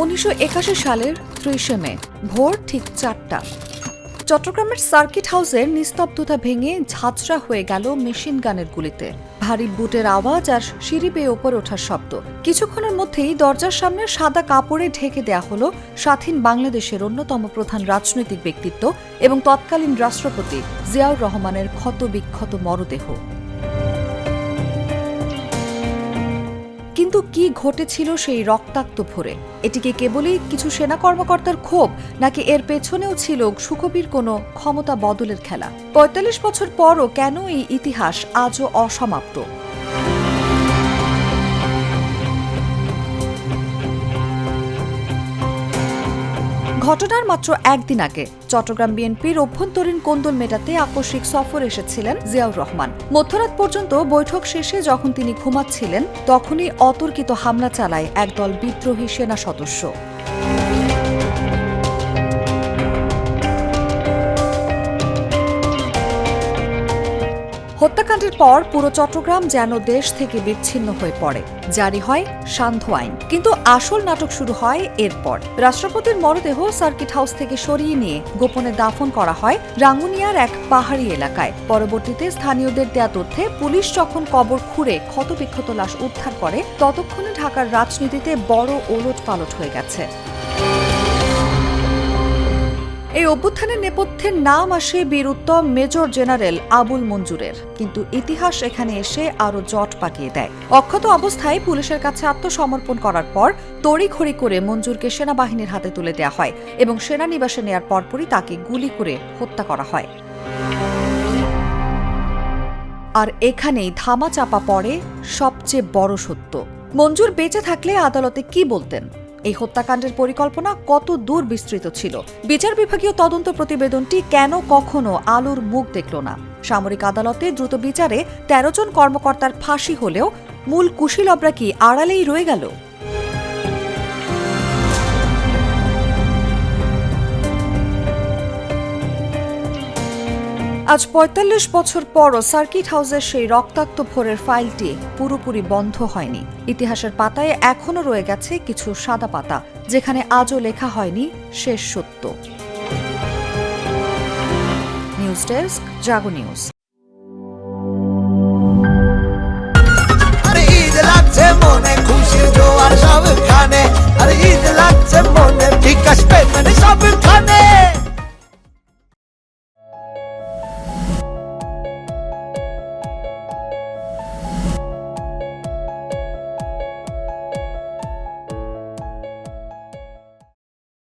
1981 সালের 30 মে ভোর ঠিক 4টা চট্টগ্রামের সার্কিট হাউসের নিস্তব্ধতা ভেঙে ঝাঁঝরা হয়ে গেল মেশিন গানের গুলিতে। ভারী বুটের আওয়াজ আর সিঁড়ি বেয়ে ওপর ওঠার শব্দ। কিছুক্ষণের মধ্যেই দরজার সামনে সাদা কাপড়ে ঢেকে দেয়া হলো স্বাধীন বাংলাদেশের অন্যতম প্রধান রাজনৈতিক ব্যক্তিত্ব এবং তৎকালীন রাষ্ট্রপতি জিয়াউর রহমানের ক্ষতবিক্ষত মরদেহ। কিন্তু কি ঘটেছিল সেই রক্তাক্ত ভোরে? এটি কি কেবলই কিছু সেনা কর্মকর্তার ক্ষোভ, নাকি এর পেছনেও ছিল সুখবীর কোনো ক্ষমতা বদলের খেলা? ৪৫ বছর পরও কেন এই ইতিহাস আজও অসমাপ্ত? ঘটনার মাত্র একদিন আগে চট্টগ্রাম বিএনপির অভ্যন্তরীণ কোন্দল মেটাতে আকস্মিক সফর এসেছিলেন জিয়াউর রহমান। মধ্যরাত পর্যন্ত বৈঠক শেষে যখন তিনি ঘুমাচ্ছিলেন, তখনই অতর্কিত হামলা চালায় একদল বিদ্রোহী সেনা সদস্য। হত্যাকাণ্ডের পর পুরো চট্টগ্রাম যেন দেশ থেকে বিচ্ছিন্ন হয়ে পড়ে। জারি হয় সান্ধ্য আইন। কিন্তু আসল নাটক শুরু হয় এরপর। রাষ্ট্রপতির মরদেহ সার্কিট হাউস থেকে সরিয়ে নিয়ে গোপনে দাফন করা হয় রাঙ্গুনিয়ার এক পাহাড়ি এলাকায়। পরবর্তীতে স্থানীয়দের দেয়া তথ্যে পুলিশ যখন কবর খুঁড়ে ক্ষতবিক্ষত লাশ উদ্ধার করে, ততক্ষণে ঢাকার রাজনীতিতে বড় ওলটপালট হয়ে গেছে। এই অভ্যুত্থানের নেপথ্যের নাম আসে বীর উত্তম মেজর জেনারেল আবুল মঞ্জুরের। কিন্তু ইতিহাস এখানে এসে আরও জট পাকিয়ে দেয়। অক্ষত অবস্থায় পুলিশের কাছে আত্মসমর্পণ করার পর তড়িঘড়ি করে মঞ্জুরকে সেনাবাহিনীর হাতে তুলে দেওয়া হয় এবং সেনানিবাসে নেয়ার পরপরই তাকে গুলি করে হত্যা করা হয়। আর এখানেই ধামাচাপা পড়ে সবচেয়ে বড় সত্য। মঞ্জুর বেঁচে থাকলে আদালতে কি বলতেন? এই হত্যাকাণ্ডের পরিকল্পনা কত দূর বিস্তৃত ছিল? বিচার বিভাগীয় তদন্ত প্রতিবেদনটি কেন কখনো আলোর মুখ দেখল না? সামরিক আদালতে দ্রুত বিচারে ১৩ জন কর্মকর্তার ফাঁসি হলেও মূল কুশীলবরা কি আড়ালেই রয়ে গেল? আজ ৪৫ বছর পরও সার্কিট হাউসের সেই রক্তাক্ত ভোরের ফাইলটি পুরোপুরি বন্ধ হয়নি। ইতিহাসের পাতায় এখনো রয়ে গেছে কিছু সাদা পাতা, যেখানে আজও লেখা হয়নি শেষ সত্য। নিউজ ডেস্ক, জাগো নিউজ। মনে খুশির জোয়ার সবখানে